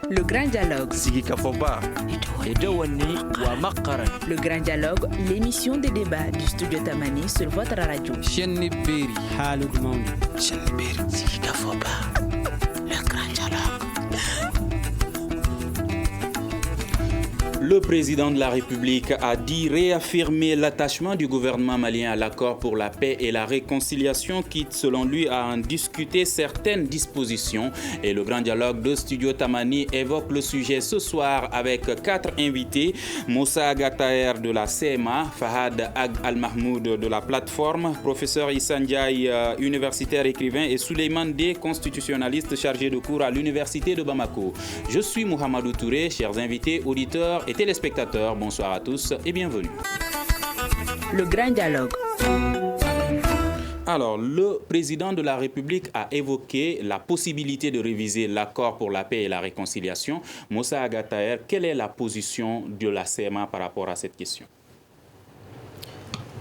Le grand dialogue. Sigi Kafoba. Le grand dialogue, l'émission de débat du studio Tamani sur votre radio. Sigi Kafoba. Le grand dialogue. Le président de la République a dit réaffirmer l'attachement du gouvernement malien à l'accord pour la paix et la réconciliation, quitte selon lui à en discuter certaines dispositions. Et le grand dialogue de Studio Tamani évoque le sujet ce soir avec 4 invités. Moussa Gataer de la CMA, Fahad Ag Al-Mahmoud de la plateforme, professeur Issa Ndiaye, universitaire écrivain, et Souleymane D, constitutionnaliste chargé de cours à l'université de Bamako. Je suis Mohamedou Touré, chers invités, auditeurs et téléspectateurs, bonsoir à tous et bienvenue. Le grand dialogue. Alors, le président de la République a évoqué la possibilité de réviser l'accord pour la paix et la réconciliation. Moussa Agataer, quelle est la position de la CMA par rapport à cette question?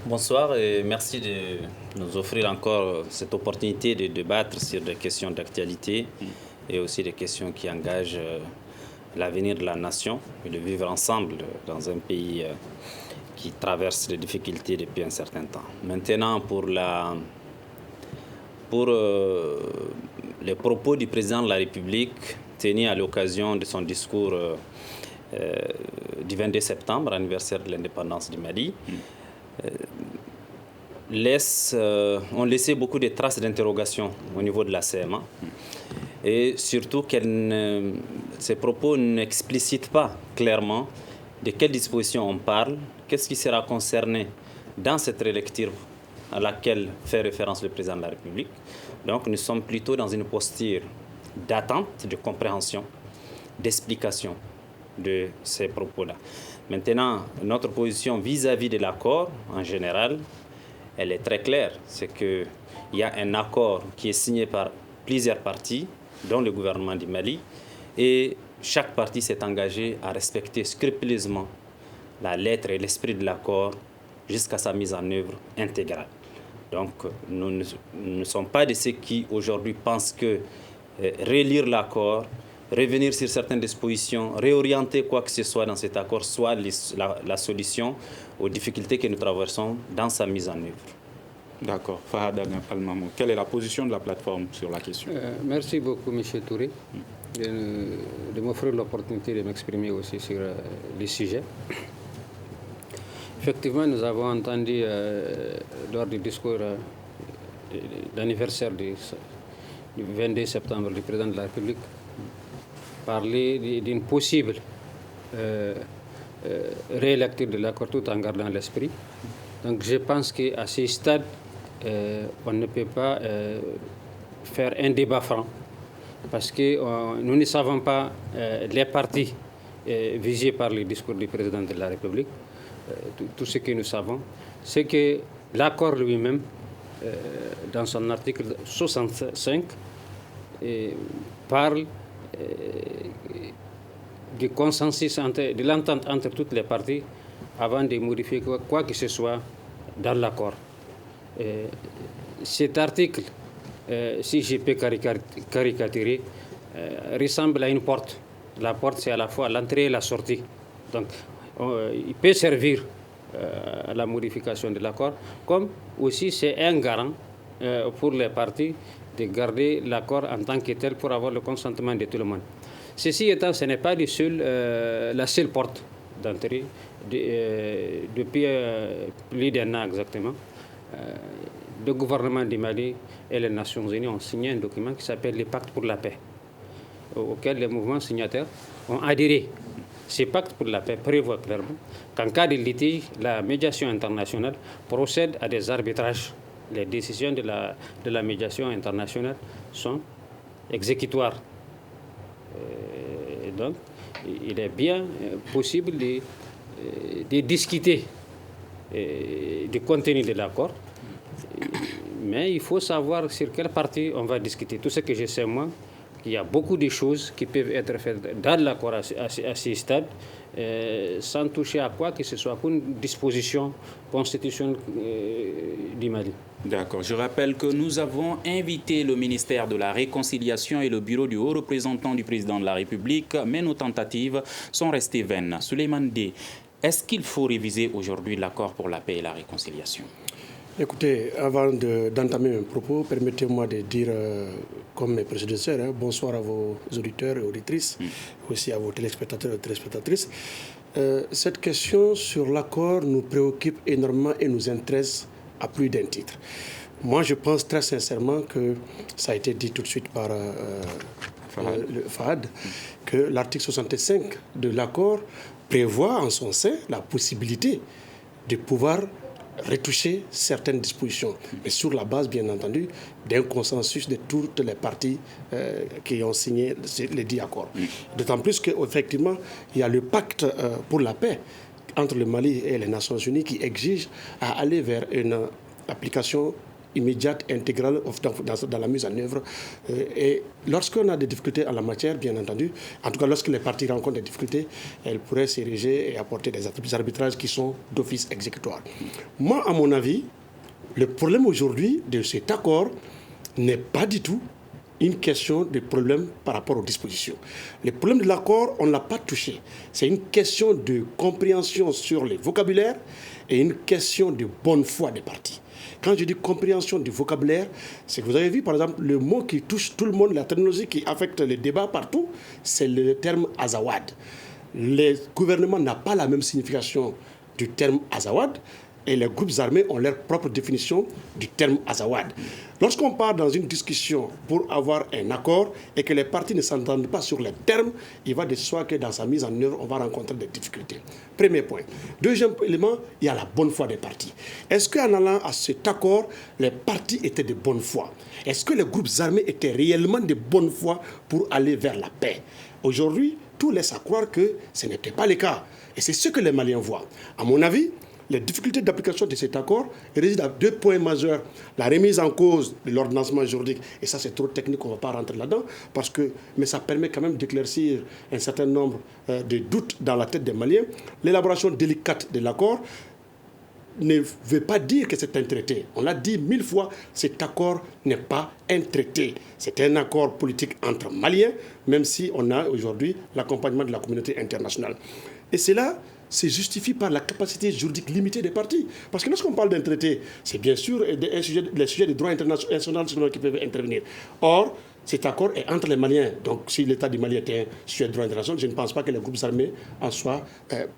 Bonsoir et merci de nous offrir encore cette opportunité de débattre sur des questions d'actualité et aussi des questions qui engagent l'avenir de la nation et de vivre ensemble dans un pays qui traverse des difficultés depuis un certain temps. Maintenant, pour les propos du président de la République tenus à l'occasion de son discours du 22 septembre, anniversaire de l'indépendance du Mali, ont laissé beaucoup de traces d'interrogation au niveau de la CMA. Et surtout ces propos n'explicitent pas clairement de quelles dispositions on parle, qu'est-ce qui sera concerné dans cette relecture à laquelle fait référence le président de la République. Donc nous sommes plutôt dans une posture d'attente, de compréhension, d'explication de ces propos-là. Maintenant, notre position vis-à-vis de l'accord en général, elle est très claire. C'est qu'il y a un accord qui est signé par plusieurs parties, dont le gouvernement du Mali, et chaque partie s'est engagée à respecter scrupuleusement la lettre et l'esprit de l'accord jusqu'à sa mise en œuvre intégrale. Donc nous ne sommes pas de ceux qui aujourd'hui pensent que relire l'accord, revenir sur certaines dispositions, réorienter quoi que ce soit dans cet accord soit la solution aux difficultés que nous traversons dans sa mise en œuvre. D'accord. Fahad Al-Mahmoud, quelle est la position de la plateforme sur la question? Merci beaucoup, M. Touré, de m'offrir l'opportunité de m'exprimer aussi sur les sujets. Effectivement, nous avons entendu lors du discours d'anniversaire du 22 septembre du président de la République parler d'une possible rélecture de l'accord tout en gardant l'esprit. Donc je pense qu'à ce stade, on ne peut pas faire un débat franc parce que nous ne savons pas les parties visées par le discours du président de la République. Tout ce que nous savons, c'est que l'accord lui-même, dans son article 65, parle du consensus, de l'entente entre toutes les parties avant de modifier quoi que ce soit dans l'accord. Cet article, si je peux caricaturer, ressemble à une porte. La porte, c'est à la fois l'entrée et la sortie. Donc, il peut servir à la modification de l'accord, comme aussi c'est un garant pour les parties de garder l'accord en tant que tel pour avoir le consentement de tout le monde. Ceci étant, ce n'est pas la seule porte d'entrée. Depuis plus d'un an exactement, le gouvernement du Mali et les Nations Unies ont signé un document qui s'appelle le Pacte pour la paix, auquel les mouvements signataires ont adhéré. Ce pacte pour la paix prévoit clairement qu'en cas de litige, la médiation internationale procède à des arbitrages. Les décisions de la médiation internationale sont exécutoires. Et donc, il est bien possible de discuter du contenu de l'accord, mais il faut savoir sur quelle partie on va discuter. Tout ce que je sais, moi, qu'il y a beaucoup de choses qui peuvent être faites dans l'accord à ce stade, sans toucher à quoi que ce soit, qu'une disposition constitutionnelle du Mali. D'accord. Je rappelle que nous avons invité le ministère de la Réconciliation et le bureau du haut représentant du président de la République, mais nos tentatives sont restées vaines. Souleymane Dey, est-ce qu'il faut réviser aujourd'hui l'accord pour la paix et la réconciliation? Écoutez, avant d'entamer mes propos, permettez-moi de dire, comme mes prédécesseurs, bonsoir à vos auditeurs et auditrices, aussi à vos téléspectateurs et téléspectatrices. Cette question sur l'accord nous préoccupe énormément et nous intéresse à plus d'un titre. Moi, je pense très sincèrement que ça a été dit tout de suite par Fahad, que l'article 65 de l'accord prévoit en son sein la possibilité de pouvoir retoucher certaines dispositions, mais sur la base, bien entendu, d'un consensus de toutes les parties qui ont signé les 10 accords. D'autant plus qu'effectivement, il y a le pacte pour la paix entre le Mali et les Nations Unies qui exige à aller vers une application immédiate, intégrale dans la mise en œuvre. Et lorsqu'on a des difficultés en la matière, bien entendu, en tout cas lorsque les parties rencontrent des difficultés, elles pourraient s'ériger et apporter des arbitrages qui sont d'office exécutoire. Moi, à mon avis, le problème aujourd'hui de cet accord n'est pas du tout une question de problème par rapport aux dispositions. Le problème de l'accord, on ne l'a pas touché. C'est une question de compréhension sur les vocabulaires et une question de bonne foi des parties. Quand je dis compréhension du vocabulaire, c'est que vous avez vu, par exemple, le mot qui touche tout le monde, la terminologie qui affecte les débats partout, c'est le terme Azawad. Les gouvernements n'ont pas la même signification du terme Azawad et les groupes armés ont leur propre définition du terme Azawad. Lorsqu'on part dans une discussion pour avoir un accord et que les parties ne s'entendent pas sur les termes, il va de soi que dans sa mise en œuvre, on va rencontrer des difficultés. Premier point. Deuxième élément, il y a la bonne foi des parties. Est-ce qu'en allant à cet accord, les parties étaient de bonne foi? Est-ce que les groupes armés étaient réellement de bonne foi pour aller vers la paix? Aujourd'hui, tout laisse à croire que ce n'était pas le cas. Et c'est ce que les Maliens voient. À mon avis, les difficultés d'application de cet accord résident à 2 points majeurs. La remise en cause de l'ordonnancement juridique, et ça c'est trop technique, on ne va pas rentrer là-dedans, mais ça permet quand même d'éclaircir un certain nombre de doutes dans la tête des Maliens. L'élaboration délicate de l'accord ne veut pas dire que c'est un traité. On l'a dit 1000 fois, cet accord n'est pas un traité. C'est un accord politique entre Maliens, même si on a aujourd'hui l'accompagnement de la communauté internationale. Et cela se justifie par la capacité juridique limitée des parties. Parce que lorsqu'on parle d'un traité, c'est bien sûr les sujets de droit international qui peuvent intervenir. Or, cet accord est entre les Maliens. Donc, si l'État du Mali était un sujet de droit international, je ne pense pas que les groupes armés en soient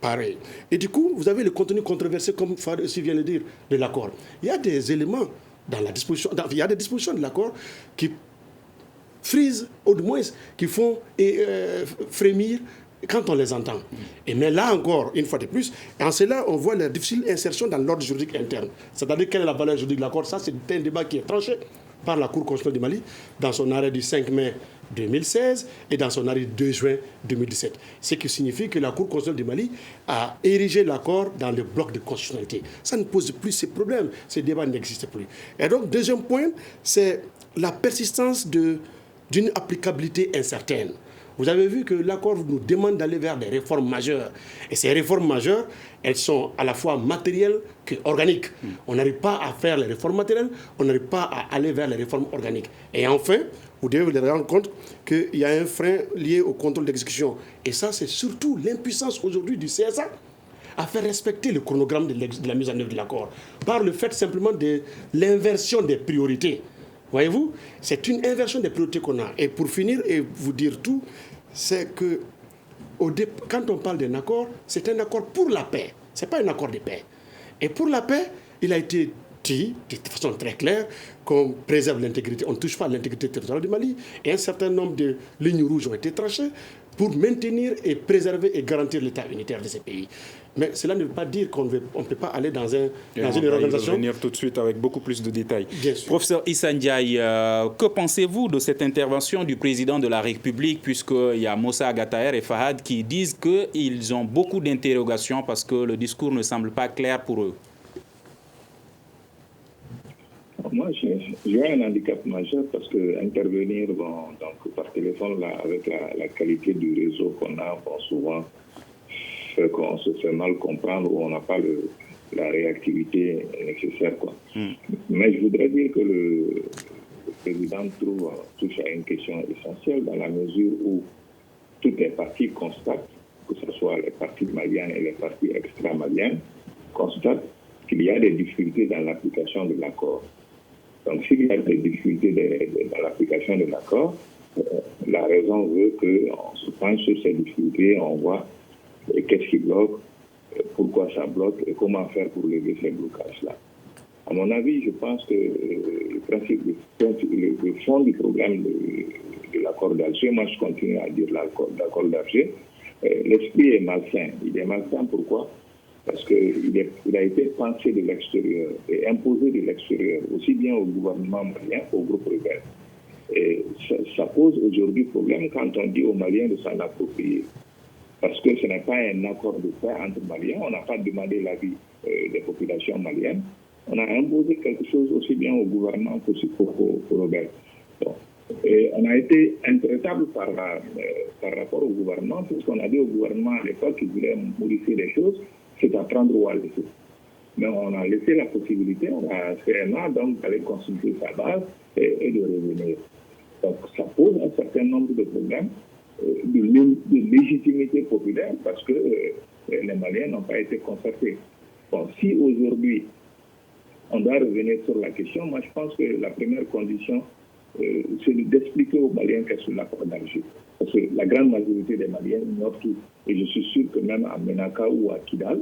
pareils. Et du coup, vous avez le contenu controversé, comme Fahad aussi vient de dire, de l'accord. Il y a des éléments dans la disposition, il y a des dispositions de l'accord qui frisent, au moins, qui font frémir quand on les entend. Mais là encore, une fois de plus, en cela, on voit la difficile insertion dans l'ordre juridique interne. C'est-à-dire quelle est la valeur juridique de l'accord. Ça, c'est un débat qui est tranché par la Cour constitutionnelle du Mali dans son arrêt du 5 mai 2016 et dans son arrêt du 2 juin 2017. Ce qui signifie que la Cour constitutionnelle du Mali a érigé l'accord dans le bloc de constitutionnalité. Ça ne pose plus ces problèmes. Ces débats n'existent plus. Et donc, deuxième point, c'est la persistance d'une applicabilité incertaine. Vous avez vu que l'accord nous demande d'aller vers des réformes majeures. Et ces réformes majeures, elles sont à la fois matérielles qu'organiques. On n'arrive pas à faire les réformes matérielles, on n'arrive pas à aller vers les réformes organiques. Et enfin, vous devez vous rendre compte qu'il y a un frein lié au contrôle d'exécution. Et ça, c'est surtout l'impuissance aujourd'hui du CSA à faire respecter le chronogramme de la mise en œuvre de l'accord, par le fait simplement de l'inversion des priorités. Voyez-vous, c'est une inversion des priorités qu'on a. Et pour finir et vous dire tout, c'est que quand on parle d'un accord, c'est un accord pour la paix. Ce n'est pas un accord de paix. Et pour la paix, il a été dit de façon très claire qu'on préserve l'intégrité, on ne touche pas à l'intégrité territoriale du Mali. Et un certain nombre de lignes rouges ont été tranchées pour maintenir et préserver et garantir l'état unitaire de ces pays. Mais cela ne veut pas dire qu'on ne peut pas aller dans une organisation. On va revenir tout de suite avec beaucoup plus de détails. Professeur Issa Ndiaye, que pensez-vous de cette intervention du président de la République, puisqu'il y a Moussa Agataer et Fahad qui disent qu'ils ont beaucoup d'interrogations parce que le discours ne semble pas clair pour eux? Moi, j'ai un handicap majeur parce que intervenir donc, par téléphone là, avec la qualité du réseau qu'on a, souvent fait qu'on se fait mal comprendre ou on n'a pas la réactivité nécessaire, quoi. Mais je voudrais dire que le président touche à une question essentielle dans la mesure où toutes les parties constatent, que ce soit les parties maliennes et les parties extra-maliennes, constatent qu'il y a des difficultés dans l'application de l'accord. Donc, s'il y a des difficultés dans l'application de l'accord, la raison veut qu'on se penche sur ces difficultés, on voit qu'est-ce qui bloque, pourquoi ça bloque et comment faire pour lever ces blocages-là. À mon avis, je pense que le fond du problème de l'accord d'Alger, moi je continue à dire l'accord d'Alger, l'esprit est malsain. Il est malsain pourquoi? Parce qu'il a été pensé de l'extérieur et imposé de l'extérieur, aussi bien au gouvernement malien qu'au groupe rebelle. Et ça pose aujourd'hui problème quand on dit aux Maliens de s'en approprier. Parce que ce n'est pas un accord de paix entre Maliens, on n'a pas demandé l'avis des populations maliennes, on a imposé quelque chose aussi bien au gouvernement qu'aux rebelles. Bon. Et on a été intraitable par rapport au gouvernement, puisqu'on a dit au gouvernement à l'époque qu'il voulait modifier les choses, c'est à prendre ou à laisser. Mais on a laissé la possibilité à CNA donc d'aller consulter sa base et de revenir. Donc ça pose un certain nombre de problèmes de légitimité populaire parce que les Maliens n'ont pas été concertés. Bon, si aujourd'hui on doit revenir sur la question, moi je pense que la première condition c'est d'expliquer aux Maliens qu'est-ce que l'accord d'Alger. Parce que la grande majorité des Maliens ignorent tout. Et je suis sûr que même à Menaka ou à Kidal,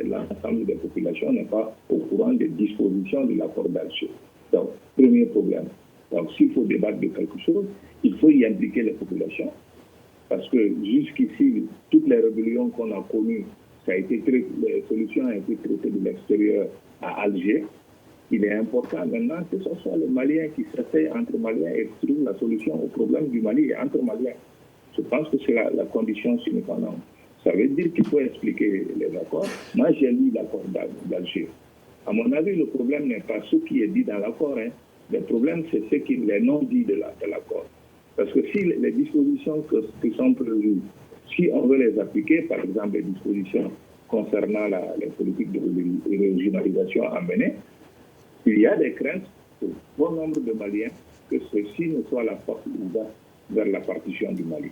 l'ensemble des populations n'est pas au courant des dispositions de l'accord d'Alger. Donc, premier problème. Donc, s'il faut débattre de quelque chose, il faut y impliquer les populations. Parce que jusqu'ici, toutes les rébellions qu'on a connues, les solutions ont été traitées de l'extérieur à Alger. Il est important maintenant que ce soit les Maliens qui s'essayent entre Maliens et trouvent la solution au problème du Mali et entre Maliens. Je pense que c'est la condition sine qua non. Ça veut dire qu'il faut expliquer les accords. Moi, j'ai lu l'accord d'Alger. À mon avis, le problème n'est pas ce qui est dit dans l'accord. Hein. Le problème, c'est les non-dits de l'accord. Parce que si les dispositions qui sont prévues, si on veut les appliquer, par exemple les dispositions concernant les politiques de régionalisation à mener, il y a des craintes pour bon nombre de Maliens que ceci ne soit la porte ouverte vers la partition du Mali.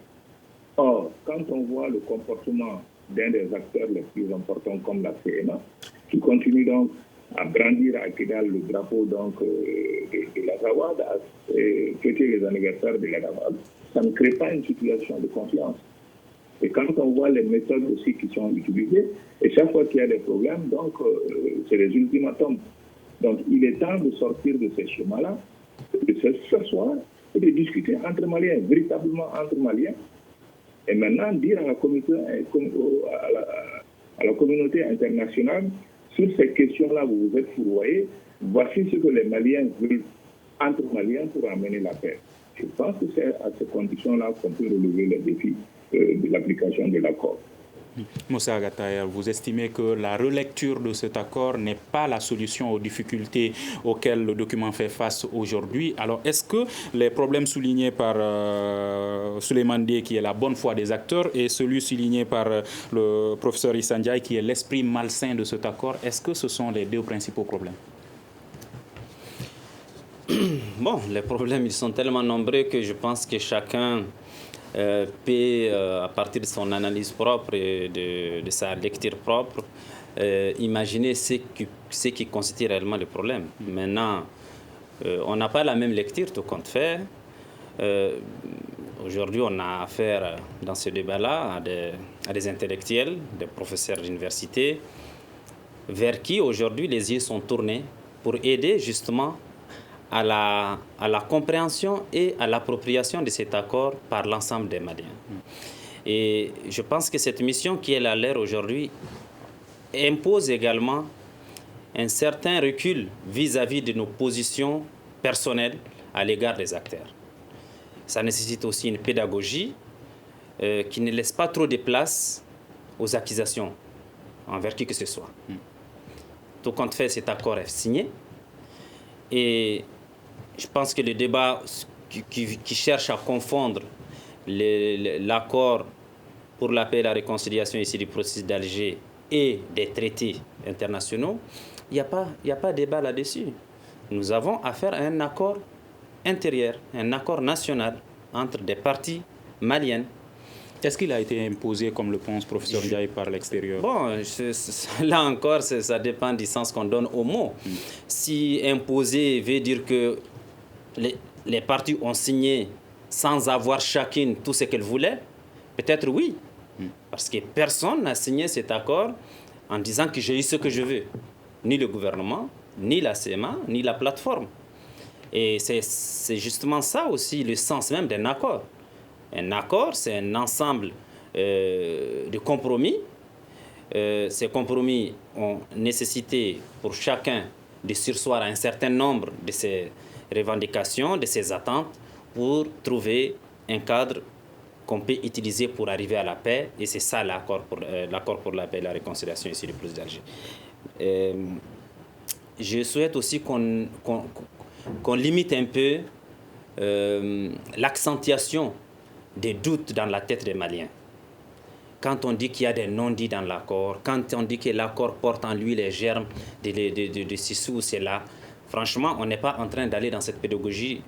Or, quand on voit le comportement d'un des acteurs les plus importants comme la CNA, qui continue donc à brandir à Kidal le drapeau donc, de la Zawad, à fêter les anniversaires de la Zawad, ça ne crée pas une situation de confiance. Et quand on voit les méthodes aussi qui sont utilisées, et chaque fois qu'il y a des problèmes, donc c'est les ultimatums. Donc il est temps de sortir de ces schémas-là, de s'asseoir et de discuter entre Maliens, véritablement entre Maliens, et maintenant dire à la communauté internationale, sur ces questions-là, vous vous êtes fourvoyés, voici ce que les Maliens veulent entre Maliens pour amener la paix. Je pense que c'est à ces conditions-là qu'on peut relever les défis de l'application de l'accord. Moussa Agataïa, vous estimez que la relecture de cet accord n'est pas la solution aux difficultés auxquelles le document fait face aujourd'hui. Alors, est-ce que les problèmes soulignés par Souleymane Dié, qui est la bonne foi des acteurs, et celui souligné par le professeur Issa Ndiaye, qui est l'esprit malsain de cet accord, est-ce que ce sont les deux principaux problèmes? Bon, les problèmes, ils sont tellement nombreux que je pense que chacun peut, à partir de son analyse propre et de sa lecture propre, imaginer ce qui constitue réellement le problème. Maintenant, on n'a pas la même lecture, tout compte fait. Aujourd'hui, on a affaire, dans ce débat-là, à des intellectuels, des professeurs d'université, vers qui, aujourd'hui, les yeux sont tournés pour aider, justement, à la compréhension et à l'appropriation de cet accord par l'ensemble des Maliens. Et je pense que cette mission qui est à l'heure aujourd'hui impose également un certain recul vis-à-vis de nos positions personnelles à l'égard des acteurs. Ça nécessite aussi une pédagogie qui ne laisse pas trop de place aux accusations envers qui que ce soit. Tout compte fait, cet accord est signé. Et je pense que le débat qui cherche à confondre l'accord pour la paix et la réconciliation ici du processus d'Alger et des traités internationaux, il n'y a pas de débat là-dessus. Nous avons affaire à un accord intérieur, un accord national entre des parties maliennes. Est-ce qu'il a été imposé, comme le pense professeur Ndiaye, par l'extérieur? Bon, là encore, ça dépend du sens qu'on donne au mot. Si imposer veut dire que les parties ont signé sans avoir chacune tout ce qu'elles voulaient, peut-être oui. Parce que personne n'a signé cet accord en disant que j'ai eu ce que je veux. Ni le gouvernement, ni la CMA, ni la plateforme. Et c'est justement ça aussi le sens même d'un accord. Un accord, c'est un ensemble de compromis. Ces compromis ont nécessité pour chacun de surseoir à un certain nombre de ses revendications, de ses attentes, pour trouver un cadre qu'on peut utiliser pour arriver à la paix. Et c'est ça l'accord pour la paix et la réconciliation ici du plus d'Alger. Je souhaite aussi qu'on limite un peu l'accentuation des doutes dans la tête des Maliens. Quand on dit qu'il y a des non-dits dans l'accord, quand on dit que l'accord porte en lui les germes de ceci ou cela, franchement, on n'est pas en train d'aller dans cette pédagogie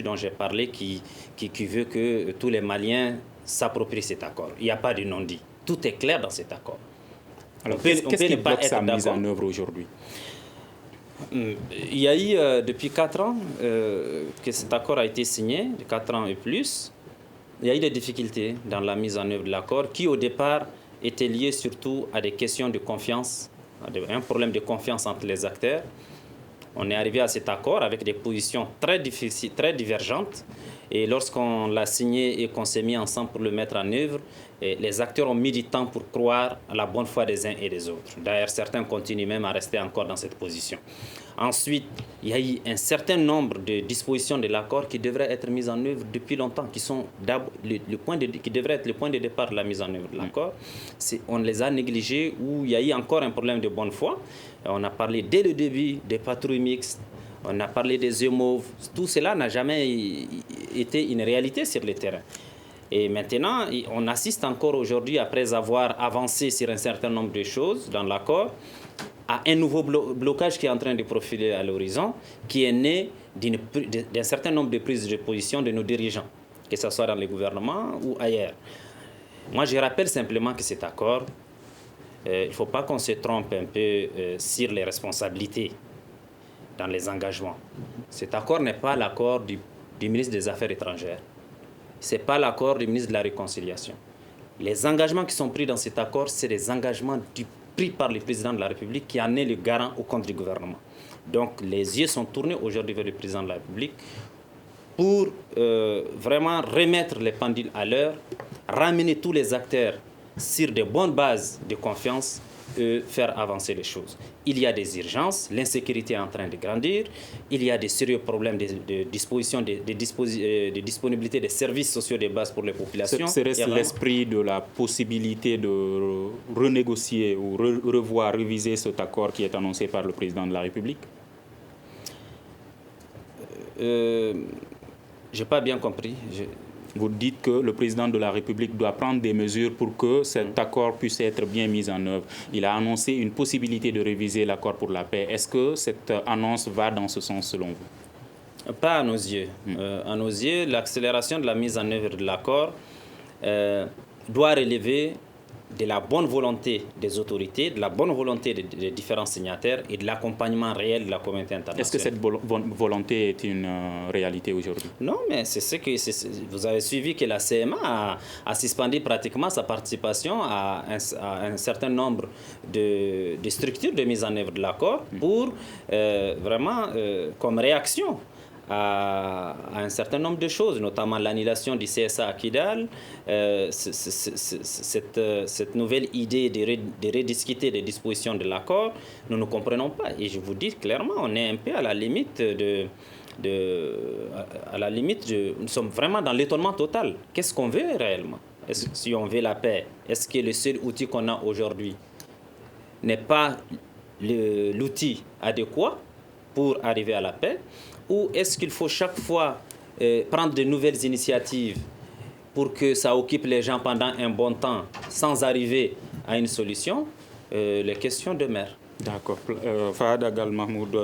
dont j'ai parlé qui veut que tous les Maliens s'approprient cet accord. Il n'y a pas de non-dit. Tout est clair dans cet accord. Alors, qu'est-ce qui bloque sa mise en œuvre aujourd'hui? Il y a eu, depuis 4 ans, que cet accord a été signé, 4 ans et plus. Il y a eu des difficultés dans la mise en œuvre de l'accord qui, au départ, étaient liées surtout à des questions de confiance, un problème de confiance entre les acteurs. On est arrivé à cet accord avec des positions très difficiles, très divergentes. Et lorsqu'on l'a signé et qu'on s'est mis ensemble pour le mettre en œuvre, les acteurs ont mis du temps pour croire à la bonne foi des uns et des autres. D'ailleurs, certains continuent même à rester encore dans cette position. Ensuite, il y a eu un certain nombre de dispositions de l'accord qui devraient être mises en œuvre depuis longtemps, qui devraient être le point de départ de la mise en œuvre de l'accord. On les a négligés, ou il y a eu encore un problème de bonne foi. On a parlé dès le début des patrouilles mixtes, on a parlé des EMOV. Tout cela n'a jamais été une réalité sur le terrain. Et maintenant, on assiste encore aujourd'hui, après avoir avancé sur un certain nombre de choses dans l'accord, à un nouveau blocage qui est en train de profiler à l'horizon, qui est né d'un certain nombre de prises de position de nos dirigeants, que ce soit dans le gouvernement ou ailleurs. Moi, je rappelle simplement que cet accord, il ne faut pas qu'on se trompe un peu sur les responsabilités dans les engagements. Cet accord n'est pas l'accord du ministre des Affaires étrangères. Ce n'est pas l'accord du ministre de la Réconciliation. Les engagements qui sont pris dans cet accord, c'est des engagements pris par le président de la République qui en est le garant au compte du gouvernement. Donc les yeux sont tournés aujourd'hui vers le président de la République pour vraiment remettre les pendules à l'heure, ramener tous les acteurs sur de bonnes bases de confiance et faire avancer les choses. Il y a des urgences, l'insécurité est en train de grandir, il y a des sérieux problèmes de disponibilité des services sociaux de base pour les populations. Serait-ce l'esprit de la possibilité de renégocier ou revoir, réviser cet accord qui est annoncé par le président de la République? Je n'ai pas bien compris. Vous dites que le président de la République doit prendre des mesures pour que cet accord puisse être bien mis en œuvre. Il a annoncé une possibilité de réviser l'accord pour la paix. Est-ce que cette annonce va dans ce sens selon vous? Pas à nos yeux. À nos yeux, l'accélération de la mise en œuvre de l'accord doit relever de la bonne volonté des autorités, de la bonne volonté des différents signataires et de l'accompagnement réel de la communauté internationale. Est-ce que cette volonté est une réalité aujourd'hui? Non, mais c'est ce que vous avez suivi que la CMA a suspendu pratiquement sa participation à un certain nombre de structures de mise en œuvre de l'accord pour vraiment comme réaction à un certain nombre de choses, notamment l'annulation du CSA à Kidal, cette nouvelle idée de rediscuter des dispositions de l'accord, nous ne comprenons pas. Et je vous dis clairement, on est un peu à la limite nous sommes vraiment dans l'étonnement total. Qu'est-ce qu'on veut réellement? Si on veut la paix, est-ce que le seul outil qu'on a aujourd'hui n'est pas l'outil adéquat pour arriver à la paix? Ou est-ce qu'il faut chaque fois prendre de nouvelles initiatives pour que ça occupe les gens pendant un bon temps sans arriver à une solution? les questions de mer. D'accord. Fahad Agal Mahmoud,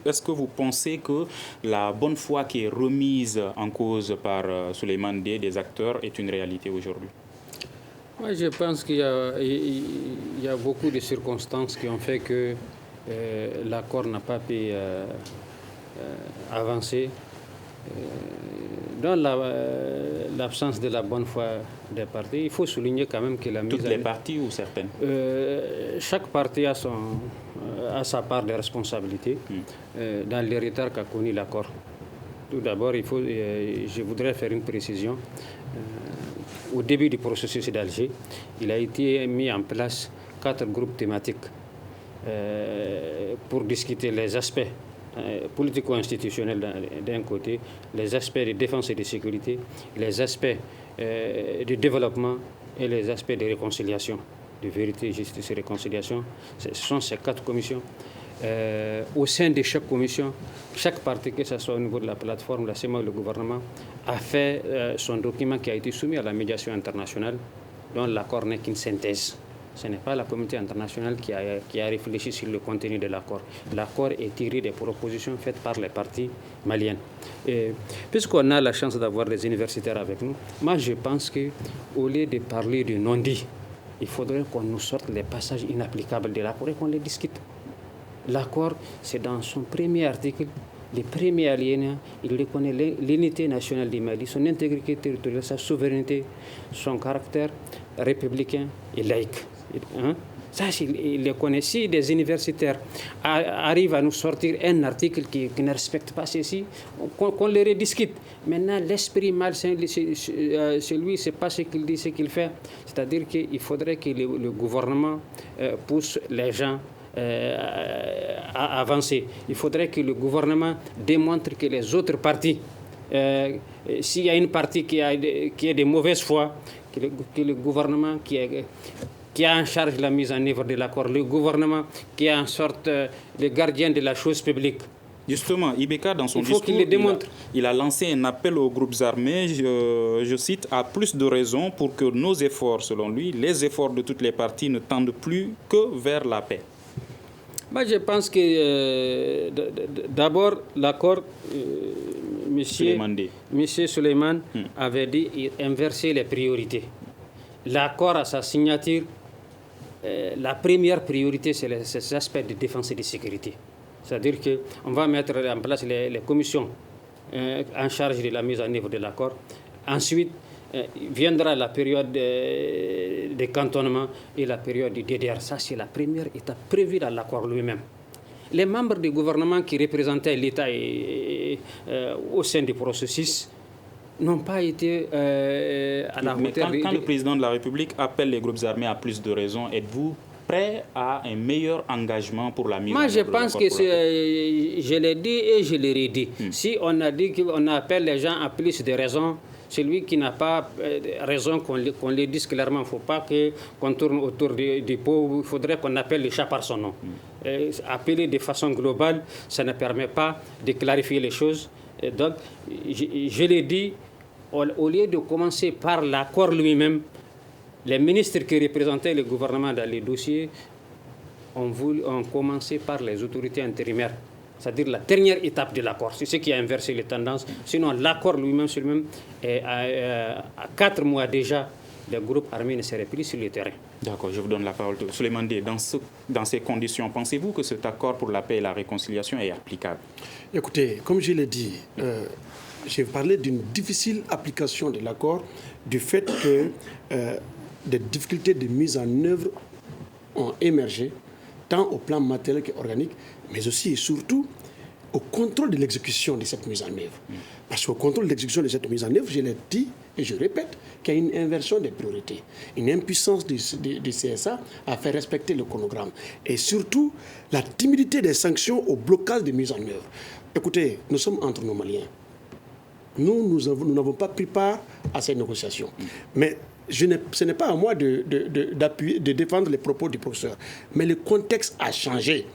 est-ce que vous pensez que la bonne foi qui est remise en cause par Souleymane Dié des acteurs est une réalité aujourd'hui? Moi, je pense qu'il y a beaucoup de circonstances qui ont fait que l'accord n'a pas pu avancer. Dans l'absence de la bonne foi des partis, il faut souligner quand même que la mise Toutes les parties ou certaines? Chaque parti a sa part de responsabilité dans les retards qu'a connu l'accord. Tout d'abord, je voudrais faire une précision. Au début du processus d'Alger, il a été mis en place 4 groupes thématiques pour discuter les aspects politico-institutionnels d'un côté, les aspects de défense et de sécurité, les aspects de développement et les aspects de réconciliation, de vérité, justice et réconciliation. Ce sont ces 4 commissions. Au sein de chaque commission, chaque parti, que ce soit au niveau de la plateforme, la CEMA ou le gouvernement, a fait son document qui a été soumis à la médiation internationale, dont l'accord n'est qu'une synthèse. Ce n'est pas la communauté internationale qui a réfléchi sur le contenu de l'accord. L'accord est tiré des propositions faites par les partis maliennes. Puisqu'on a la chance d'avoir des universitaires avec nous, moi je pense qu'au lieu de parler de non-dit, il faudrait qu'on nous sorte les passages inapplicables de l'accord et qu'on les discute. L'accord, c'est dans son premier article, le premier alinéa, il reconnaît l'unité nationale du Mali, son intégrité territoriale, sa souveraineté, son caractère républicain et laïque. Ça, il le connaît. Si des universitaires arrivent à nous sortir un article qui ne respecte pas ceci, qu'on les rediscute. Maintenant, l'esprit malsain, celui, c'est pas ce qu'il dit, ce qu'il fait. C'est-à-dire qu'il faudrait que le gouvernement pousse les gens à avancer. Il faudrait que le gouvernement démontre que les autres partis, s'il y a une partie qui a de mauvaise foi, que le gouvernement qui a en charge la mise en œuvre de l'accord, le gouvernement qui est en sorte le gardien de la chose publique. Justement, Ibeka, dans son discours, il a lancé un appel aux groupes armés, je cite, à plus de raisons pour que nos efforts, selon lui, les efforts de toutes les parties ne tendent plus que vers la paix. Moi, je pense que d'abord, l'accord, M. Souleymane avait dit inverser les priorités. L'accord à sa signature, la première priorité, c'est ces aspects de défense et de sécurité. C'est-à-dire qu'on va mettre en place les commissions en charge de la mise en œuvre de l'accord. Ensuite, viendra la période de cantonnement et la période de DDR. Ça, c'est la première étape prévue dans l'accord lui-même. Les membres du gouvernement qui représentaient l'État au sein du processus n'ont pas été à la hauteur. Quand le président de la République appelle les groupes armés à plus de raisons, êtes-vous prêt à un meilleur engagement pour la mise en œuvre? Moi, je pense que je l'ai dit et je l'ai redit. Si on a dit qu'on appelle les gens à plus de raisons, celui qui n'a pas raison, qu'on le dise clairement. Il ne faut pas qu'on tourne autour du pot. Il faudrait qu'on appelle le chat par son nom. Appeler de façon globale, ça ne permet pas de clarifier les choses. Et donc, je l'ai dit, au lieu de commencer par l'accord lui-même, les ministres qui représentaient le gouvernement dans les dossiers ont commencé par les autorités intérimaires, c'est-à-dire la dernière étape de l'accord. C'est ce qui a inversé les tendances. Sinon, l'accord lui-même, à 4 mois déjà, les groupes armés ne seraient plus sur le terrain. D'accord, je vous donne la parole. Souleymane Dié, dans ces conditions, pensez-vous que cet accord pour la paix et la réconciliation est applicable? Écoutez, comme je l'ai dit, j'ai parlé d'une difficile application de l'accord, du fait que des difficultés de mise en œuvre ont émergé, tant au plan matériel qu'organique, mais aussi et surtout au contrôle de l'exécution de cette mise en œuvre. Parce qu'au contrôle de l'exécution de cette mise en œuvre, je l'ai dit et je répète, qu'il y a une inversion des priorités, une impuissance du CSA à faire respecter le chronogramme. Et surtout, la timidité des sanctions au blocage de mise en œuvre. Écoutez, nous sommes entre nos Maliens. Nous n'avons pas pris part à ces négociations. Mais ce n'est pas à moi de défendre les propos du professeur. Mais le contexte a changé.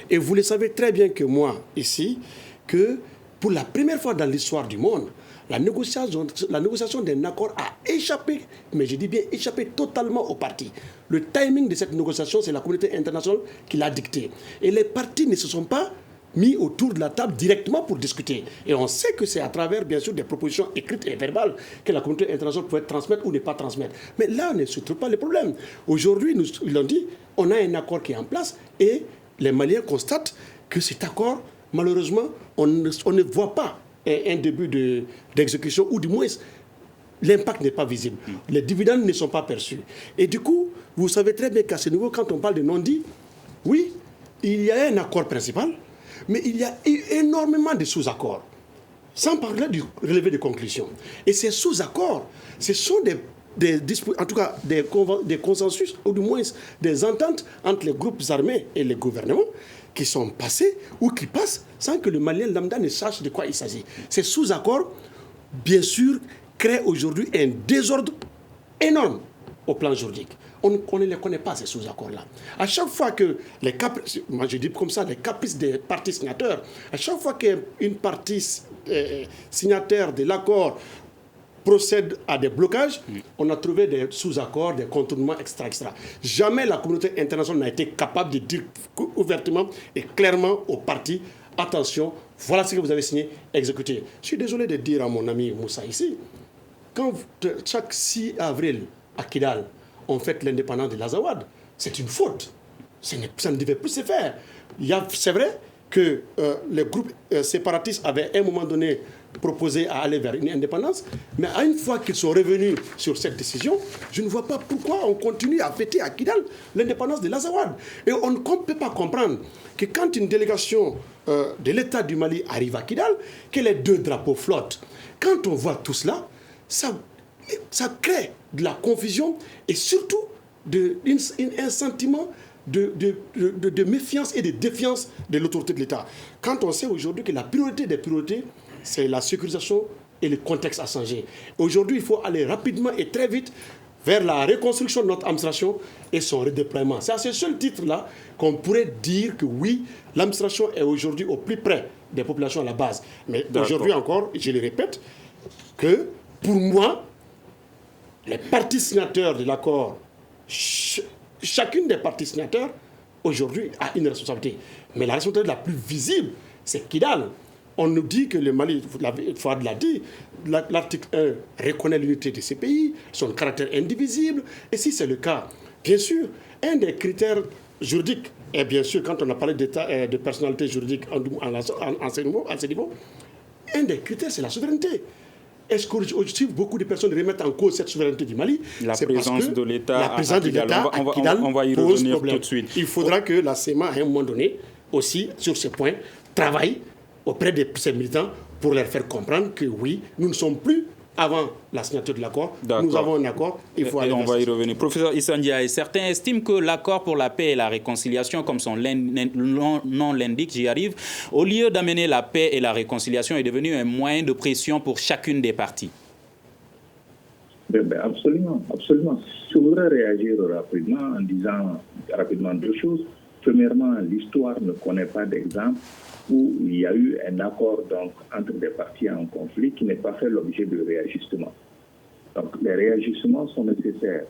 Et vous le savez très bien que moi, ici, que pour la première fois dans l'histoire du monde, la négociation d'un accord a échappé, mais je dis bien échappé totalement aux partis. Le timing de cette négociation, c'est la communauté internationale qui l'a dicté. Et les partis ne se sont pas mis autour de la table directement pour discuter. Et on sait que c'est à travers, bien sûr, des propositions écrites et verbales que la communauté internationale peut transmettre ou ne pas transmettre. Mais là, on ne se trouve pas les problèmes. Aujourd'hui, ils l'ont dit, on a un accord qui est en place et les Maliens constatent que cet accord, malheureusement, on ne voit pas un début d'exécution, ou du moins, l'impact n'est pas visible. Les dividendes ne sont pas perçus. Et du coup, vous savez très bien qu'à ce niveau, quand on parle de non-dit, oui, il y a un accord principal, mais il y a eu énormément de sous-accords, sans parler du relevé de conclusions. Et ces sous-accords, ce sont en tout cas des consensus, ou du moins des ententes entre les groupes armés et les gouvernements qui sont passés ou qui passent sans que le Malien lambda ne sache de quoi il s'agit. Ces sous-accords, bien sûr, créent aujourd'hui un désordre énorme au plan juridique. On ne les connaît pas, ces sous-accords-là. À chaque fois que les caprices, moi je dis comme ça, les caprices des parties signataires, à chaque fois qu'une partie signataire de l'accord procède à des blocages, on a trouvé des sous-accords, des contournements, etc., etc. Jamais la communauté internationale n'a été capable de dire ouvertement et clairement aux parties, attention, voilà ce que vous avez signé, exécutez. Je suis désolé de dire à mon ami Moussa ici, quand chaque 6 avril à Kidal, on fête l'indépendance de l'Azawad, c'est une faute. Ça ne devait plus se faire. C'est vrai que les groupes séparatistes avaient à un moment donné proposé à aller vers une indépendance, mais à une fois qu'ils sont revenus sur cette décision, je ne vois pas pourquoi on continue à fêter à Kidal l'indépendance de l'Azawad. Et on ne peut pas comprendre que quand une délégation de l'État du Mali arrive à Kidal, que les 2 drapeaux flottent. Quand on voit tout cela, ça crée de la confusion et surtout un sentiment de méfiance et de défiance de l'autorité de l'État. Quand on sait aujourd'hui que la priorité des priorités, c'est la sécurisation et le contexte a changé. Aujourd'hui, il faut aller rapidement et très vite vers la reconstruction de notre administration et son redéploiement. C'est à ce seul titre-là qu'on pourrait dire que oui, l'administration est aujourd'hui au plus près des populations à la base. Mais aujourd'hui encore, je le répète, que pour moi, les parties signataires de l'accord, chacune des parties signataires, aujourd'hui, a une responsabilité. Mais la responsabilité la plus visible, c'est Kidal. On nous dit que le Mali, Fouad l'a dit, l'article 1 reconnaît l'unité de ces pays, son caractère indivisible. Et si c'est le cas, bien sûr, un des critères juridiques, et bien sûr, quand on a parlé de personnalité juridique à ce niveau, un des critères, c'est la souveraineté. Est-ce qu'aujourd'hui, beaucoup de personnes remettent en cause cette souveraineté du Mali? La présence de l'État à Kidal on va y revenir tout de suite. Il faudra que la CEMA, à un moment donné, aussi, sur ce point, travaille auprès de ces militants pour leur faire comprendre que oui, nous ne sommes plus avant la signature de l'accord. Nous avons un accord, il faut aller on va y revenir. Professeur Issa Ndiaye, certains estiment que l'accord pour la paix et la réconciliation, comme son nom l'indique, j'y arrive, au lieu d'amener la paix et la réconciliation, est devenu un moyen de pression pour chacune des parties. Absolument, absolument. Je voudrais réagir rapidement en disant rapidement 2 choses. Premièrement, l'histoire ne connaît pas d'exemple où il y a eu un accord donc, entre des parties en conflit qui n'est pas fait l'objet de réajustements. Donc les réajustements sont nécessaires.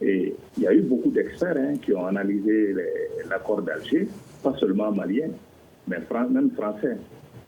Et il y a eu beaucoup d'experts qui ont analysé l'accord d'Alger, pas seulement maliens, mais même français,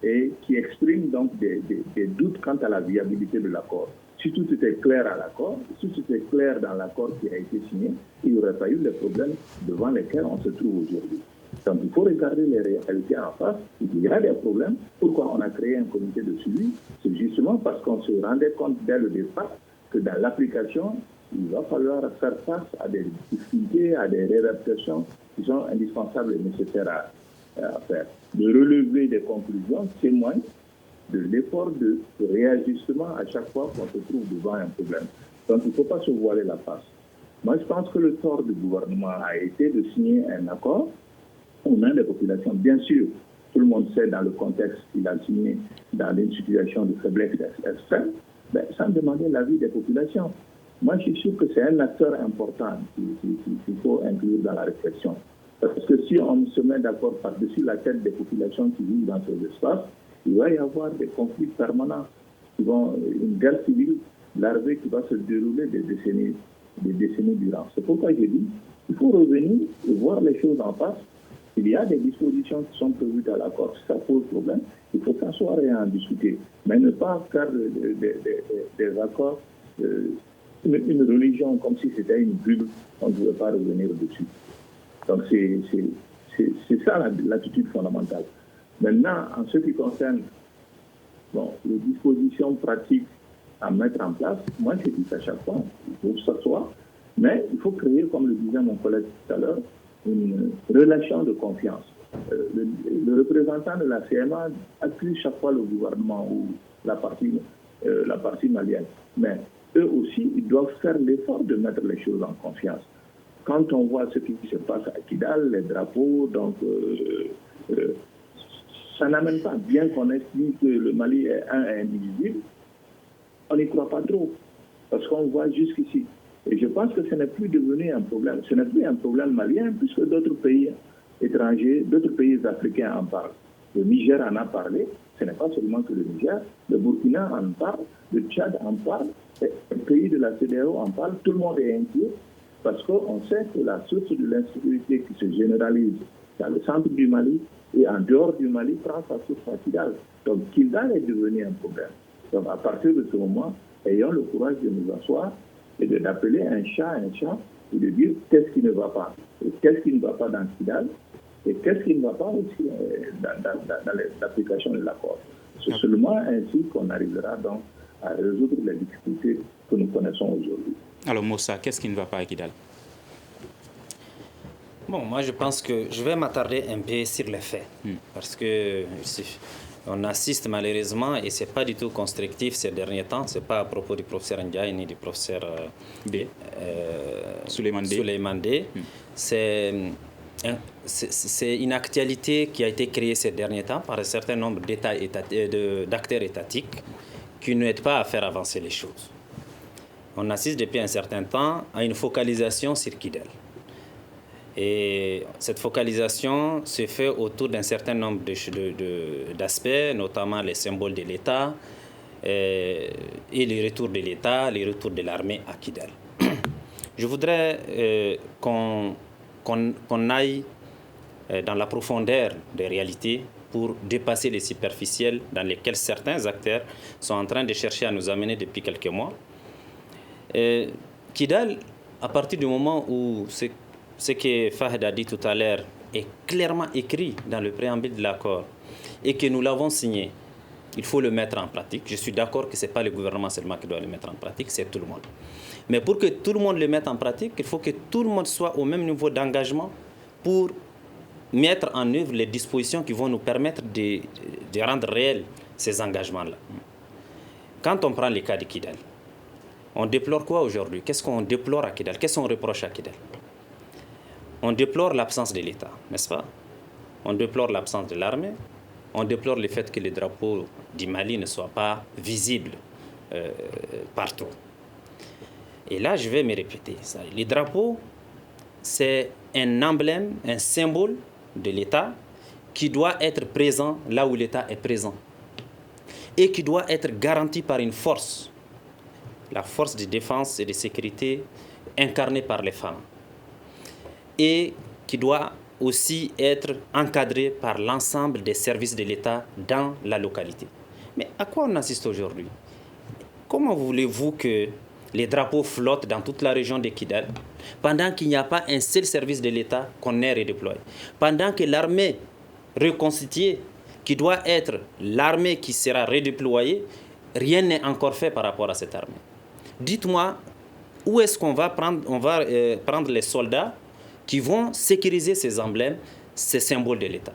et qui expriment donc des doutes quant à la viabilité de l'accord. Si tout était clair à l'accord, si tout était clair dans l'accord qui a été signé, il n'y aurait pas eu les problèmes devant lesquels on se trouve aujourd'hui. Donc il faut regarder les réalités en face. Il y a des problèmes. Pourquoi on a créé un comité de suivi? C'est justement parce qu'on se rendait compte dès le départ que dans l'application, il va falloir faire face à des difficultés, à des réadaptations qui sont indispensables et nécessaires à faire. De relever des conclusions témoigne de l'effort de réajustement à chaque fois qu'on se trouve devant un problème. Donc il ne faut pas se voiler la face. Moi, je pense que le tort du gouvernement a été de signer un accord au nom des populations. Bien sûr, tout le monde sait dans le contexte qu'il a signé dans une situation de faiblesse extrême, mais sans demander l'avis des populations. Moi, je suis sûr que c'est un acteur important qu'il faut inclure dans la réflexion. Parce que si on se met d'accord par-dessus la tête des populations qui vivent dans ces espaces, il va y avoir des conflits permanents. une guerre civile larvée qui va se dérouler des décennies durant. C'est pourquoi je dis qu'il faut revenir et voir les choses en face. Il y a des dispositions qui sont prévues dans l'accord. Si ça pose problème, il faut s'asseoir et en discuter. Mais ne pas faire des accords, une religion comme si c'était une bulle, on ne pouvait pas revenir dessus. Donc c'est ça l'attitude fondamentale. Maintenant, en ce qui concerne les dispositions pratiques à mettre en place, moi je dis à chaque fois, il faut s'asseoir, mais il faut créer, comme le disait mon collègue tout à l'heure, une relation de confiance. Le représentant de la CMA accuse chaque fois le gouvernement ou la partie malienne. Mais eux aussi, ils doivent faire l'effort de mettre les choses en confiance. Quand on voit ce qui se passe à Kidal, les drapeaux, donc ça n'amène pas, bien qu'on estime que le Mali est un et indivisible, on n'y croit pas trop, parce qu'on voit jusqu'ici. Et je pense que ce n'est plus devenu un problème. Ce n'est plus un problème malien, puisque d'autres pays étrangers, d'autres pays africains en parlent. Le Niger en a parlé, ce n'est pas seulement que le Niger, le Burkina en parle, le Tchad en parle, les pays de la CEDEAO en parlent, tout le monde est inquiet, parce qu'on sait que la source de l'insécurité qui se généralise dans le centre du Mali et en dehors du Mali prend sa source à Kidal. Donc Kidal est devenu un problème. Donc à partir de ce moment, ayons le courage de nous asseoir et d'appeler un chat et de dire qu'est-ce qui ne va pas. Et qu'est-ce qui ne va pas dans Kidal et qu'est-ce qui ne va pas aussi dans l'application de l'accord. C'est seulement ainsi qu'on arrivera donc à résoudre les difficultés que nous connaissons aujourd'hui. Alors Moussa, qu'est-ce qui ne va pas à Kidal? Bon, moi je pense que je vais m'attarder un peu sur les faits. Parce que on assiste malheureusement, et ce n'est pas du tout constructif ces derniers temps, ce n'est pas à propos du professeur Ndiaye ni du professeur Souleymane Dey. C'est une actualité qui a été créée ces derniers temps par un certain nombre d'acteurs étatiques qui n'aident pas à faire avancer les choses. On assiste depuis un certain temps à une focalisation sur Kidal. Et cette focalisation se fait autour d'un certain nombre d'aspects, notamment les symboles de l'État et les retours de l'État, les retours de l'armée à Kidal. Je voudrais qu'on aille dans la profondeur des réalités pour dépasser les superficiels dans lesquels certains acteurs sont en train de chercher à nous amener depuis quelques mois. Kidal, à partir du moment où ce que Fahd a dit tout à l'heure est clairement écrit dans le préambule de l'accord et que nous l'avons signé, il faut le mettre en pratique. Je suis d'accord que ce n'est pas le gouvernement seulement qui doit le mettre en pratique, c'est tout le monde. Mais pour que tout le monde le mette en pratique, il faut que tout le monde soit au même niveau d'engagement pour mettre en œuvre les dispositions qui vont nous permettre de rendre réels ces engagements-là. Quand on prend le cas de Kidal, on déplore quoi aujourd'hui? Qu'est-ce qu'on déplore à Kidal? Qu'est-ce qu'on reproche à Kidal? On déplore l'absence de l'État, n'est-ce pas? On déplore l'absence de l'armée. On déplore le fait que les drapeaux du Mali ne soient pas visibles partout. Et là, je vais me répéter. Les drapeaux, c'est un emblème, un symbole de l'État qui doit être présent là où l'État est présent et qui doit être garanti par une force, la force de défense et de sécurité incarnée par les femmes, et qui doit aussi être encadré par l'ensemble des services de l'État dans la localité. Mais à quoi on assiste aujourd'hui? Comment voulez-vous que les drapeaux flottent dans toute la région de Kidal pendant qu'il n'y a pas un seul service de l'État qu'on ait redéployé? Pendant que l'armée reconstituée, qui doit être l'armée qui sera redéployée, rien n'est encore fait par rapport à cette armée. Dites-moi, où est-ce qu'on va prendre, prendre les soldats qui vont sécuriser ces emblèmes, ces symboles de l'État?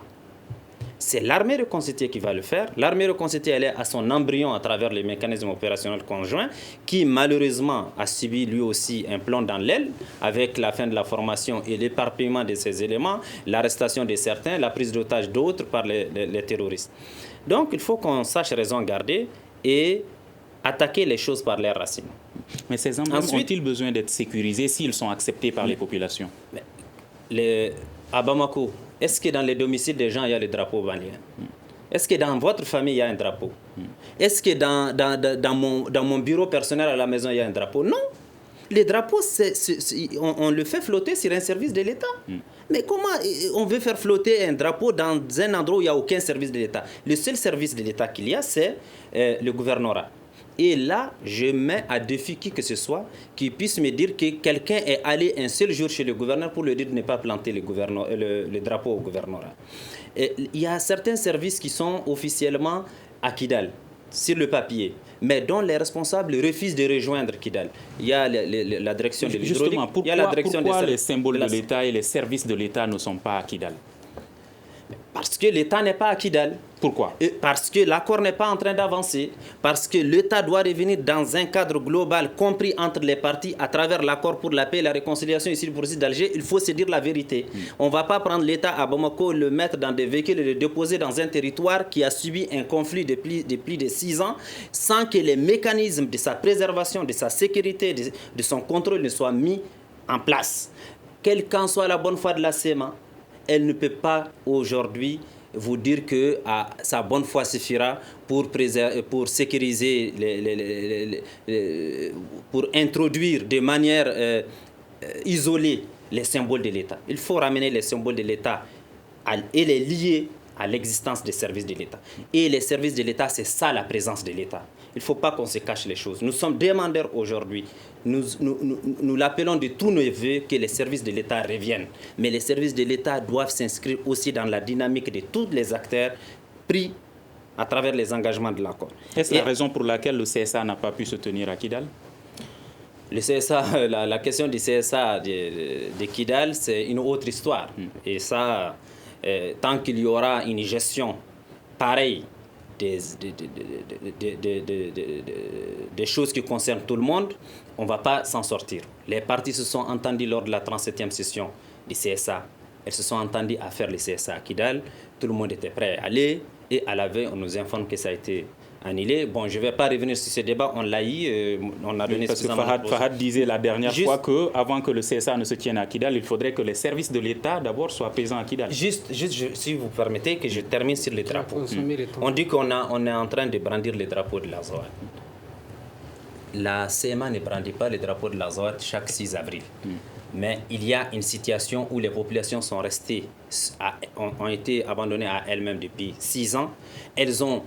C'est l'armée reconstituée qui va le faire. L'armée reconstituée, elle est à son embryon à travers les mécanismes opérationnels conjoints, qui malheureusement a subi lui aussi un plomb dans l'aile avec la fin de la formation et l'éparpillement de ces éléments, l'arrestation de certains, la prise d'otages d'autres par les terroristes. Donc il faut qu'on sache raison garder et attaquer les choses par leurs racines. Mais ces emblèmes ont-ils besoin d'être sécurisés s'ils sont acceptés par les populations? À Bamako, est-ce que dans les domiciles des gens, il y a les drapeaux maliens? Est-ce que dans votre famille, il y a un drapeau? Est-ce que dans mon bureau personnel à la maison, il y a un drapeau? Non. Les drapeaux, on le fait flotter sur un service de l'État. Mais comment on veut faire flotter un drapeau dans un endroit où il n'y a aucun service de l'État? Le seul service de l'État qu'il y a, c'est le gouvernorat. Et là, je mets à défi qui que ce soit qui puisse me dire que quelqu'un est allé un seul jour chez le gouverneur pour lui dire de ne pas planter le drapeau au gouvernorat. Et il y a certains services qui sont officiellement à Kidal, sur le papier, mais dont les responsables refusent de rejoindre Kidal. Il y a la direction de l'hydraulique, il y a la direction pourquoi les symboles de l'État et les services de l'État ne sont pas à Kidal? Parce que l'État n'est pas à Kidal. Pourquoi? Parce que l'accord n'est pas en train d'avancer. Parce que l'État doit revenir dans un cadre global compris entre les parties à travers l'accord pour la paix et la réconciliation ici du processus d'Alger. Il faut se dire la vérité. On ne va pas prendre l'État à Bamako, le mettre dans des véhicules et le déposer dans un territoire qui a subi un conflit de plus de 6 ans sans que les mécanismes de sa préservation, de sa sécurité, de son contrôle ne soient mis en place. Quelle qu'en soit la bonne foi de la CEMA, elle ne peut pas aujourd'hui vous dire que sa bonne foi suffira pour sécuriser, pour introduire de manière isolée les symboles de l'État. Il faut ramener les symboles de l'État et les lier à l'existence des services de l'État. Et les services de l'État, c'est ça la présence de l'État. Il ne faut pas qu'on se cache les choses. Nous sommes demandeurs aujourd'hui. Nous l'appelons de tous nos voeux que les services de l'État reviennent. Mais les services de l'État doivent s'inscrire aussi dans la dynamique de tous les acteurs pris à travers les engagements de l'accord. Est-ce la raison pour laquelle le CSA n'a pas pu se tenir à Kidal? Le CSA, la question du CSA de Kidal, c'est une autre histoire. Et ça, tant qu'il y aura une gestion pareille des choses qui concernent tout le monde, on ne va pas s'en sortir. Les partis se sont entendus lors de la 37e session du CSA. Elles se sont entendues à faire le CSA à Kidal. Tout le monde était prêt à aller. Et à la veille, on nous informe que ça a été annulé. Bon, je ne vais pas revenir sur ce débat. On l'a eu. On a donné parce que Fahad disait la dernière fois qu'avant que le CSA ne se tienne à Kidal, il faudrait que les services de l'État d'abord soient présents à Kidal. Juste si vous permettez que je termine sur les drapeaux. On dit qu'on est en train de brandir les drapeaux de la ZOAD. La CMA ne brandit pas les drapeaux de la ZOAD chaque 6 avril. Mais il y a une situation où les populations sont restées, ont été abandonnées à elles-mêmes depuis 6 ans. Elles ont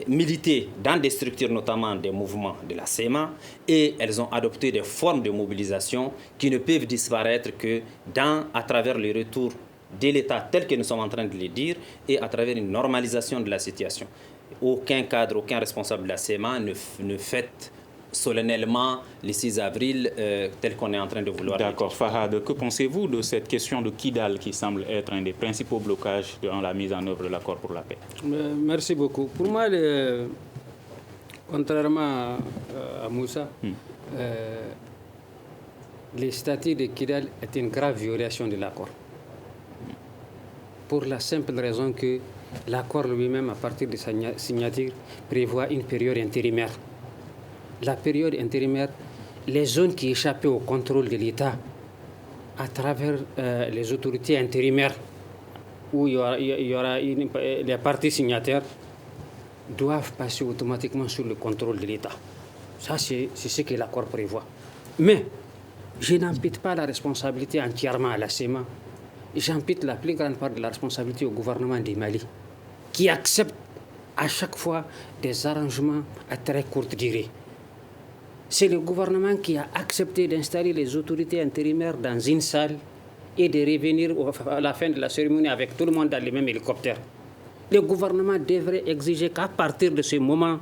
milité dans des structures, notamment des mouvements de la CMA, et elles ont adopté des formes de mobilisation qui ne peuvent disparaître que à travers le retour de l'État tel que nous sommes en train de le dire et à travers une normalisation de la situation. Aucun cadre, aucun responsable de la CMA ne fête solennellement le 6 avril tel qu'on est en train de vouloir. D'accord. Fahad, que pensez-vous de cette question de Kidal qui semble être un des principaux blocages dans la mise en œuvre de l'accord pour la paix? Merci beaucoup. Pour moi, contrairement à Moussa, le statut de Kidal est une grave violation de l'accord. Pour la simple raison que l'accord lui-même, à partir de sa signature, prévoit une période intérimaire. La période intérimaire, les zones qui échappaient au contrôle de l'État à travers les autorités intérimaires où il y aura les parties signataires doivent passer automatiquement sous le contrôle de l'État. Ça, c'est ce que l'accord prévoit. Mais je n'impute pas la responsabilité entièrement à la CEMA. J'impute la plus grande part de la responsabilité au gouvernement du Mali, qui accepte à chaque fois des arrangements à très courte durée. C'est le gouvernement qui a accepté d'installer les autorités intérimaires dans une salle et de revenir à la fin de la cérémonie avec tout le monde dans les mêmes hélicoptères. Le gouvernement devrait exiger qu'à partir de ce moment,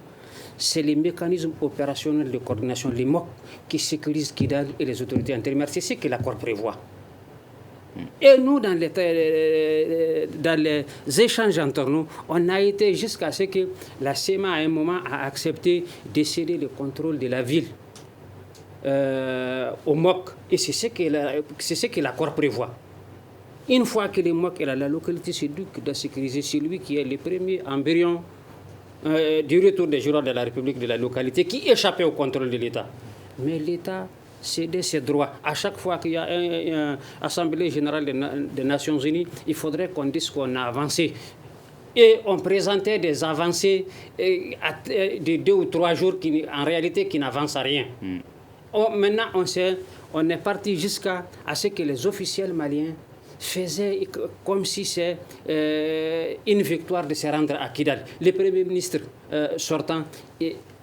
c'est les mécanismes opérationnels de coordination, les MOC, qui sécurisent Kidal et les autorités intérimaires. C'est ce que l'accord prévoit. Et nous, dans les échanges entre nous, on a été jusqu'à ce que la CEMA, à un moment, a accepté de céder le contrôle de la ville au MOC. Et c'est ce que l'accord prévoit. Une fois que le MOC est là, la localité s'éduque de sécuriser celui qui est le premier embryon du retour des jureurs de la République de la localité qui échappait au contrôle de l'État. Mais l'État céder ses droits. À chaque fois qu'il y a une Assemblée générale des Nations Unies, il faudrait qu'on dise qu'on a avancé Et on présentait des avancées de 2 ou 3 jours en réalité qui n'avancent à rien. Maintenant, on est parti jusqu'à ce que les officiels maliens faisaient comme si c'est une victoire de se rendre à Kidal. Le Premier ministre sortant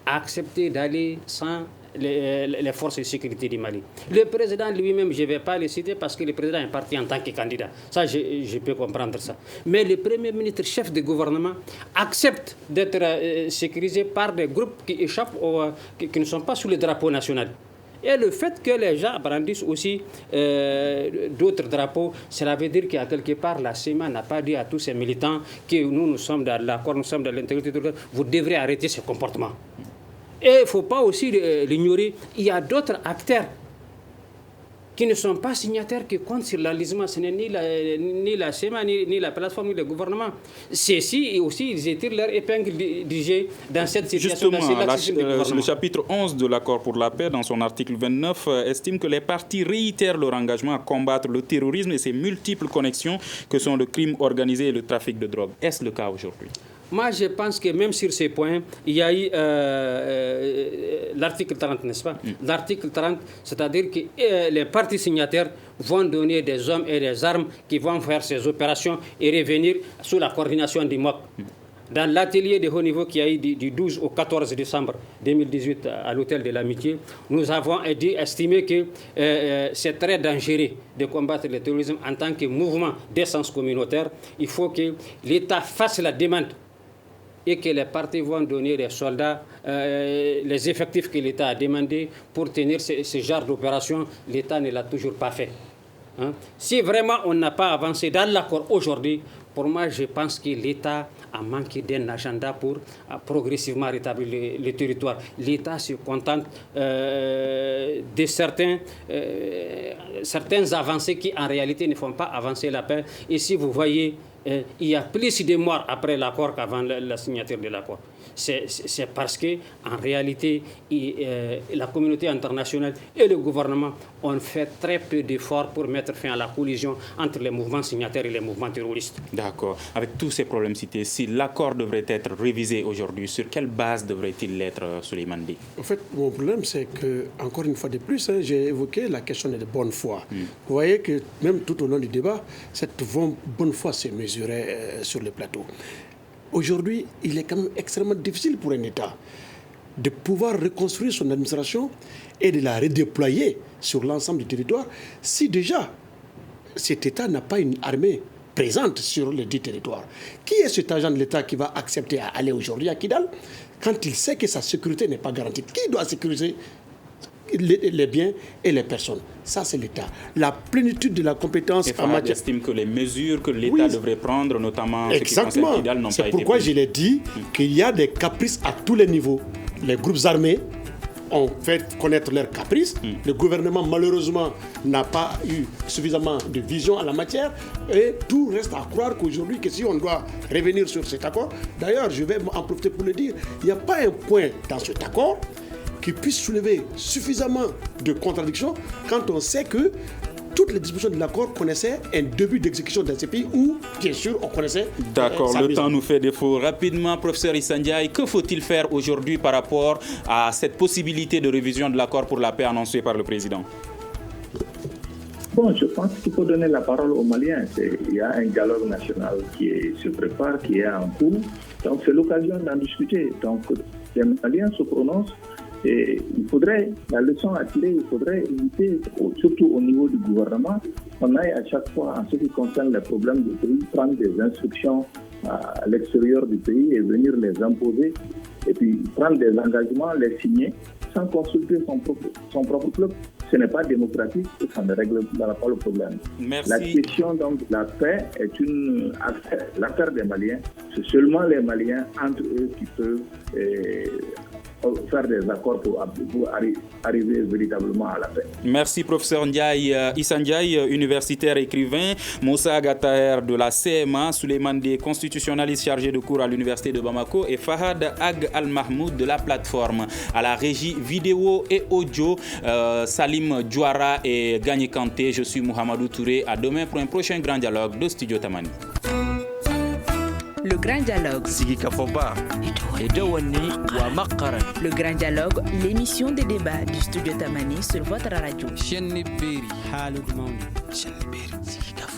a accepté d'aller sans les forces de sécurité du Mali. Le président lui-même, je ne vais pas le citer parce que le président est parti en tant que candidat. Ça, je peux comprendre ça. Mais le Premier ministre, chef de gouvernement, accepte d'être sécurisé par des groupes qui échappent, qui ne sont pas sous le drapeau national. Et le fait que les gens brandissent aussi d'autres drapeaux, cela veut dire qu'à quelque part, la CEMA n'a pas dit à tous ces militants que nous sommes dans l'accord, nous sommes dans l'intégrité, vous devrez arrêter ce comportement. Et il ne faut pas aussi l'ignorer, il y a d'autres acteurs qui ne sont pas signataires qui comptent sur l'enlisement. Ce n'est ni la CEMA, ni la plateforme, ni le gouvernement. Ceux-ci aussi, ils étirent leur épingle du jeu dans cette situation. Justement, le chapitre 11 de l'accord pour la paix, dans son article 29, estime que les parties réitèrent leur engagement à combattre le terrorisme et ses multiples connexions que sont le crime organisé et le trafic de drogue. Est-ce le cas aujourd'hui? Moi, je pense que même sur ces points, il y a eu l'article 30, n'est-ce pas? L'article 30, c'est-à-dire que les partis signataires vont donner des hommes et des armes qui vont faire ces opérations et revenir sous la coordination du MOC. Dans l'atelier de haut niveau qui a eu du 12 au 14 décembre 2018 à l'hôtel de l'Amitié, nous avons estimé que c'est très dangereux de combattre le terrorisme en tant que mouvement d'essence communautaire. Il faut que l'État fasse la demande et que les partis vont donner les soldats, les effectifs que l'État a demandé pour tenir ce genre d'opération. L'État ne l'a toujours pas fait. Si vraiment on n'a pas avancé dans l'accord aujourd'hui, pour moi, je pense que l'État a manqué d'un agenda pour progressivement rétablir le territoire. L'État se contente de certaines avancées qui, en réalité, ne font pas avancer la paix. Et si vous voyez, il y a plus de morts après l'accord qu'avant la signature de l'accord. C'est parce qu'en réalité, la communauté internationale et le gouvernement ont fait très peu d'efforts pour mettre fin à la collision entre les mouvements signataires et les mouvements terroristes. D'accord. Avec tous ces problèmes cités, si l'accord devrait être révisé aujourd'hui, sur quelle base devrait-il l'être, Souleymane Di? En fait, mon problème, c'est que, encore une fois de plus, j'ai évoqué la question de bonne foi. Vous voyez que même tout au long du débat, cette bonne foi s'est mesurée sur le plateau. Aujourd'hui, il est quand même extrêmement difficile pour un État de pouvoir reconstruire son administration et de la redéployer sur l'ensemble du territoire si déjà cet État n'a pas une armée présente sur le dit territoire. Qui est cet agent de l'État qui va accepter à aller aujourd'hui à Kidal quand il sait que sa sécurité n'est pas garantie? Qui doit sécuriser les biens et les personnes? Ça, c'est l'État. La plénitude de la compétence en matière... estime que les mesures que l'État devrait prendre, notamment exactement, ce qui concerne Kidal, n'ont pas été prises. C'est pourquoi je l'ai dit qu'il y a des caprices à tous les niveaux. Les groupes armés ont fait connaître leurs caprices. Le gouvernement, malheureusement, n'a pas eu suffisamment de vision en la matière. Et tout reste à croire qu'aujourd'hui, que si on doit revenir sur cet accord, d'ailleurs, je vais en profiter pour le dire, il n'y a pas un point dans cet accord qui puisse soulever suffisamment de contradictions quand on sait que toutes les dispositions de l'accord connaissaient un début d'exécution dans ces pays où, bien sûr, on connaissait... D'accord, le temps nous fait défaut. Rapidement, professeur Issa Ndiaye, que faut-il faire aujourd'hui par rapport à cette possibilité de révision de l'accord pour la paix annoncée par le président? Bon, je pense qu'il faut donner la parole aux Maliens. Il y a un dialogue national qui se prépare, qui est en cours. Donc, c'est l'occasion d'en discuter. Donc, les Maliens se prononcent. Et il faudrait, la leçon à tirer, il faudrait éviter, surtout au niveau du gouvernement, qu'on aille à chaque fois, en ce qui concerne les problèmes du pays, prendre des instructions à l'extérieur du pays et venir les imposer, et puis prendre des engagements, les signer, sans consulter son propre club. Ce n'est pas démocratique et ça ne réglera pas le problème. Merci. La question donc de la paix est l'affaire des Maliens. C'est seulement les Maliens, entre eux, qui peuvent faire des accords pour arriver véritablement à la paix. Merci professeur Ndiaye, Issa Ndiaye, universitaire écrivain, Moussa Agataher de la CMA, Souleymane Di, constitutionnaliste chargé de cours à l'université de Bamako et Fahad Ag Al-Mahmoud de la plateforme. À la régie vidéo et audio, Salim Djouara et Gagné Kanté. Je suis Mohamedou Touré. À demain pour un prochain grand dialogue de Studio Tamani. Le Grand Dialogue. Sigi Kafoba. Le Grand Dialogue, l'émission des débats du studio Tamani sur votre radio. Sigi Kafoba.